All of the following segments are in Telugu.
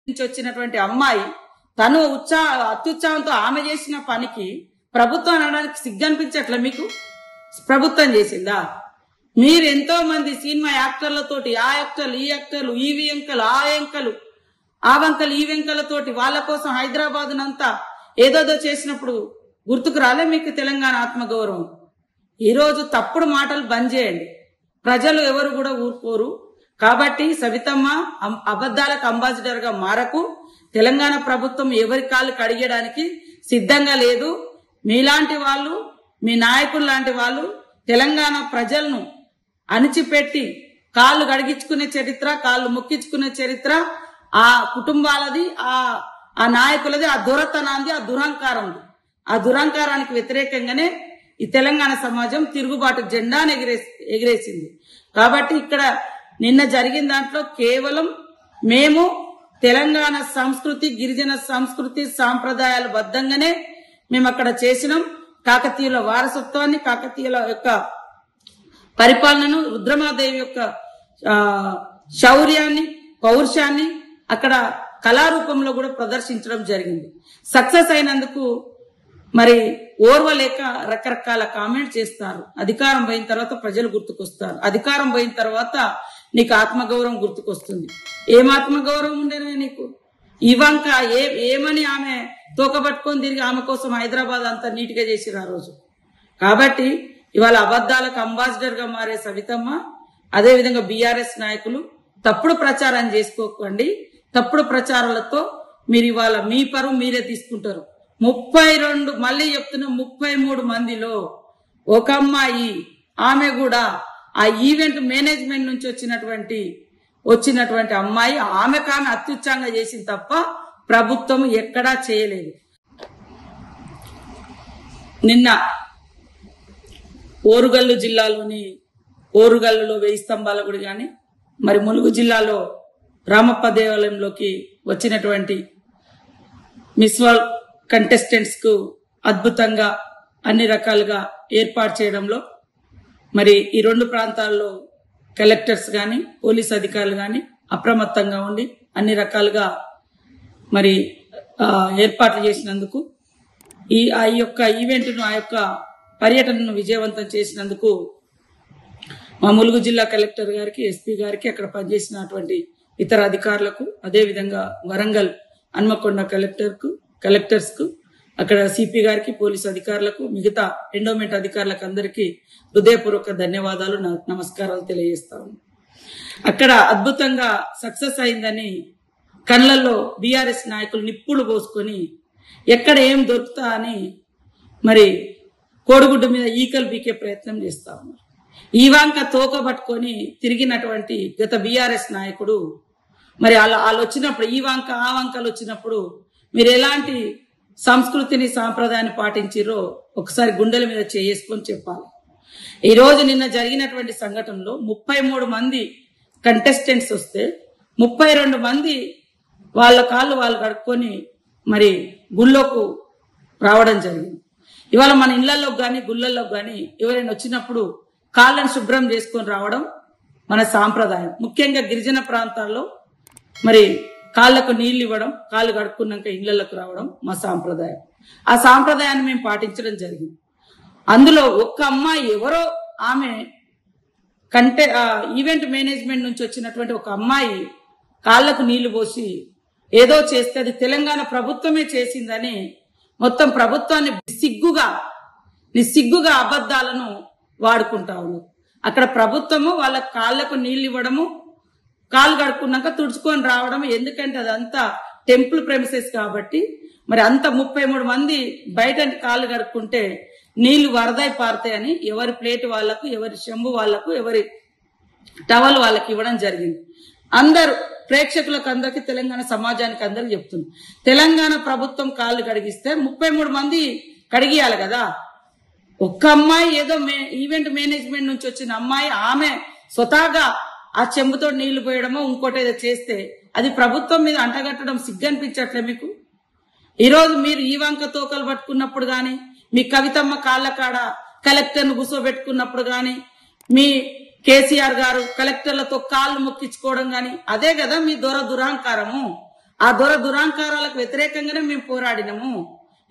నుంచి వచ్చినటువంటి అమ్మాయి తను అత్యుత్సాహంతో ఆమె చేసిన పనికి ప్రభుత్వం అనడానికి సిగ్గనిపించట్లే మీకు? ప్రభుత్వం చేసిందా? మీరు ఎంతో మంది సినిమా యాక్టర్లతోటి ఆ యాక్టర్లు ఈ యాక్టర్లు ఈ వెంకలు ఆ వెంకలు ఆ వంకలు ఈ వెంకలతోటి వాళ్ళ కోసం హైదరాబాద్ నంతా ఏదోదో చేసినప్పుడు గుర్తుకు రాలే మీకు తెలంగాణ ఆత్మగౌరవం? ఈరోజు తప్పుడు మాటలు బంద్ చేయండి. ప్రజలు ఎవరు కూడా ఊరుకోరు. కాబట్టి సవితమ్మ అబద్ధాలకు అంబాసిడర్ గా మారకు. తెలంగాణ ప్రభుత్వం ఎవరి కాళ్ళు కడిగడానికి సిద్ధంగా లేదు. మీలాంటి వాళ్ళు, మీ నాయకులు లాంటి వాళ్ళు తెలంగాణ ప్రజలను అణిచిపెట్టి కాళ్ళు కడిగించుకునే చరిత్ర, కాళ్ళు మొక్కించుకునే చరిత్ర ఆ కుటుంబాలది, ఆ నాయకులది, ఆ దొరతనాంది, ఆ దురహంకారంది. ఆ దురహంకారానికి వ్యతిరేకంగానే ఈ తెలంగాణ సమాజం తిరుగుబాటు జెండాను ఎగిరేసింది. కాబట్టి ఇక్కడ నిన్న జరిగిన దాంట్లో కేవలం మేము తెలంగాణ సంస్కృతి, గిరిజన సంస్కృతి సాంప్రదాయాల బద్దంగానే మేము అక్కడ చేసినాం. కాకతీయుల వారసత్వాన్ని, కాకతీయుల యొక్క పరిపాలనను, రుద్రమాదేవి యొక్క శౌర్యాన్ని, పౌరుషాన్ని అక్కడ కళారూపంలో కూడా ప్రదర్శించడం జరిగింది. సక్సెస్ అయినందుకు మరి ఓర్వలేక రకరకాల కామెంట్ చేస్తారు. అధికారం పోయిన తర్వాత ప్రజలు గుర్తుకొస్తారు. అధికారం పోయిన తర్వాత నీకు ఆత్మగౌరవం గుర్తుకొస్తుంది. ఏం ఆత్మగౌరవం ఉండేనే నీకు? ఇవంక ఏమని ఆమె తోకబట్టుకొని తిరిగి ఆమె కోసం హైదరాబాద్ అంతా నీట్గా చేసిరు ఆ రోజు. కాబట్టి ఇవాళ అబద్ధాలకు అంబాసిడర్ గా మారే సవితమ్మ, అదేవిధంగా బీఆర్ఎస్ నాయకులు తప్పుడు ప్రచారం చేసుకోకండి. తప్పుడు ప్రచారాలతో మీరు ఇవాళ మీ పరువు మీరే తీసుకుంటారు. 32 మళ్ళీ చెప్తున్నా, 33 మందిలో ఒక అమ్మాయి, ఆమె కూడా ఆ ఈవెంట్ మేనేజ్మెంట్ నుంచి వచ్చినటువంటి అమ్మాయి, ఆమెకు ఆమె అత్యుత్సాహంగా చేసింది తప్ప ప్రభుత్వం ఎక్కడా చేయలేదు. నిన్న ఓరుగల్లు జిల్లాలోని ఓరుగల్లులో 1000 స్తంభాల గుడి కానీ, మరి ములుగు జిల్లాలో రామప్ప దేవాలయంలోకి వచ్చినటువంటి మిస్ వరల్డ్ కంటెస్టెంట్స్ కు అద్భుతంగా అన్ని రకాలుగా ఏర్పాటు చేయడంలో మరి ఈ 2 ప్రాంతాల్లో కలెక్టర్స్ కానీ, పోలీస్ అధికారులు కానీ అప్రమత్తంగా ఉండి అన్ని రకాలుగా మరి ఏర్పాట్లు చేసినందుకు, ఆ యొక్క ఈవెంట్ను, ఆ యొక్క పర్యటనను విజయవంతం చేసినందుకు మా ములుగు జిల్లా కలెక్టర్ గారికి, ఎస్పీ గారికి, అక్కడ పనిచేసినటువంటి ఇతర అధికారులకు, అదేవిధంగా వరంగల్ హన్మకొండ కలెక్టర్స్ కు, అక్కడ సిపి గారికి, పోలీసు అధికారులకు, మిగతా ఎండోమెంట్ అధికారులకు అందరికీ హృదయపూర్వక ధన్యవాదాలు, నమస్కారాలు తెలియజేస్తాను. అక్కడ అద్భుతంగా సక్సెస్ అయిందని కళ్ళల్లో బీఆర్ఎస్ నాయకులు నిప్పులు పోసుకొని ఎక్కడ ఏం దొరుకుతా అని మరి కోడిగుడ్డు మీద ఈకలు బీకే ప్రయత్నం చేస్తా ఉన్నారు. ఈ వంక తోక పట్టుకొని తిరిగినటువంటి గత బీఆర్ఎస్ నాయకుడు మరి వాళ్ళు వచ్చినప్పుడు, ఈ వంక ఆ వంకలు వచ్చినప్పుడు మీరు ఎలాంటి సంస్కృతిని, సాంప్రదాయాన్ని పాటించిరో ఒకసారి గుండెల మీద చేసుకొని చెప్పాలి. ఈ రోజు నిన్న జరిగినటువంటి సంఘటనలో 33 మంది కంటెస్టెంట్స్ వస్తే 32 మంది వాళ్ళ కాళ్ళు వాళ్ళు కడుక్కొని మరి గుళ్ళోకి రావడం జరిగింది. ఇవాళ మన ఇళ్లలోకి కానీ, గుళ్ళల్లోకి కానీ ఎవరైనా వచ్చినప్పుడు కాళ్ళను శుభ్రం చేసుకొని రావడం మన సాంప్రదాయం. ముఖ్యంగా గిరిజన ప్రాంతాల్లో మరి కాళ్ళకు నీళ్లు ఇవ్వడం, కాళ్ళు కడుక్కున్నాక ఇళ్లలోకి రావడం మా సాంప్రదాయం. ఆ సాంప్రదాయాన్ని మేము పాటించడం జరిగింది. అందులో ఒక్క అమ్మాయి, ఎవరో ఆమె ఈవెంట్ మేనేజ్మెంట్ నుంచి వచ్చినటువంటి ఒక అమ్మాయి కాళ్లకు నీళ్లు పోసి ఏదో చేస్తే అది తెలంగాణ ప్రభుత్వమే చేసిందని మొత్తం ప్రభుత్వాన్ని నిస్సిగ్గుగా అబద్ధాలను వాడుకుంటా ఉన్నారు. అక్కడ ప్రభుత్వము వాళ్ళ కాళ్లకు నీళ్లు ఇవ్వడము, కాళ్ళు కడుక్కున్నాక తుడుచుకొని రావడం. ఎందుకంటే అదంతా టెంపుల్ ప్రెమిసెస్ కాబట్టి మరి అంత 33 మంది బయట కాళ్ళు కడుక్కుంటే నీళ్లు వరదై పారుతాయని ఎవరి ప్లేట్ వాళ్లకు, ఎవరి చెంబు వాళ్లకు, ఎవరి టవల్ వాళ్ళకి ఇవ్వడం జరిగింది. అందరూ ప్రేక్షకులకు అందరికి, తెలంగాణ సమాజానికి అందరికి చెప్తుంది, తెలంగాణ ప్రభుత్వం కాళ్ళు కడిగిస్తే 33 మంది కడిగియాలి కదా. ఒక్క అమ్మాయి ఏదో ఈవెంట్ మేనేజ్మెంట్ నుంచి వచ్చిన అమ్మాయి ఆమె స్వతహాగా ఆ చెంబుతో నీళ్లు పోయడమో ఇంకోటి ఏదో చేస్తే అది ప్రభుత్వం మీద అంటగట్టడం సిగ్గనిపించట్లే మీకు? ఈరోజు మీరు ఈ వంక తోకలు పట్టుకున్నప్పుడు గాని, మీ కవితమ్మ కాళ్ల కాడ కలెక్టర్ను కూర్చోబెట్టుకున్నప్పుడు గాని, మీ కేసీఆర్ గారు కలెక్టర్లతో కాళ్ళు మొక్కించుకోవడం గాని, అదే కదా మీ దురహంకారము. ఆ దురాంకారాలకు వ్యతిరేకంగానే మేము పోరాడినాము.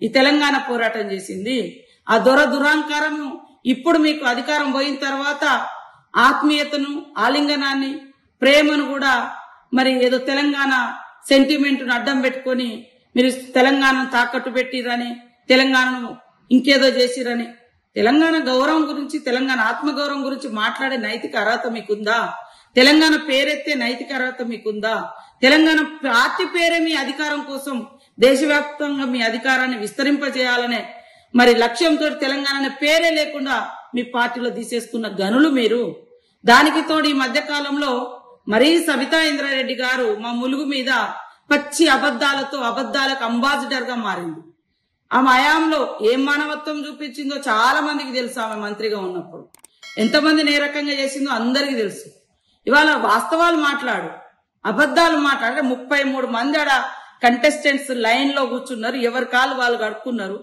ఈ తెలంగాణ పోరాటం చేసింది. ఆ దురాంకారము ఇప్పుడు మీకు అధికారం పోయిన తర్వాత ఆత్మీయతను, ఆలింగనాన్ని, ప్రేమను కూడా మరి ఏదో తెలంగాణ సెంటిమెంట్ను అడ్డం పెట్టుకొని మీరు తెలంగాణను తాకట్టు పెట్టిరని, తెలంగాణను ఇంకేదో చేసిరని, తెలంగాణ గౌరవం గురించి, తెలంగాణ ఆత్మగౌరవం గురించి మాట్లాడే నైతిక అర్హత మీకుందా? తెలంగాణ పేరెత్తే నైతిక అర్హత మీకుందా? తెలంగాణ పార్టీ పేరే మీ అధికారం కోసం దేశవ్యాప్తంగా మీ అధికారాన్ని విస్తరింపజేయాలనే మరి లక్ష్యంతో తెలంగాణ పేరే లేకుండా మీ పార్టీలో తీసేసుకున్న గనులు మీరు. దానికి తోడు ఈ మధ్య కాలంలో మరీ సబితా ఇంద్రారెడ్డి గారు మా ములుగు మీద పచ్చి అబద్దాలకు అంబాసిడర్ గా మారింది. ఆమె హయాంలో ఏం మానవత్వం చూపించిందో చాలా మందికి తెలుసు. ఆమె మంత్రిగా ఉన్నప్పుడు ఎంతమందిని ఏ రకంగా చేసిందో అందరికీ తెలుసు. ఇవాళ వాస్తవాలు మాట్లాడు, అబద్దాలు మాట్లాడే 33 మంది ఆడ కంటెస్టెంట్స్ లైన్ లో కూర్చున్నారు. ఎవరి కాళ్ళు వాళ్ళు కడుక్కున్నారు.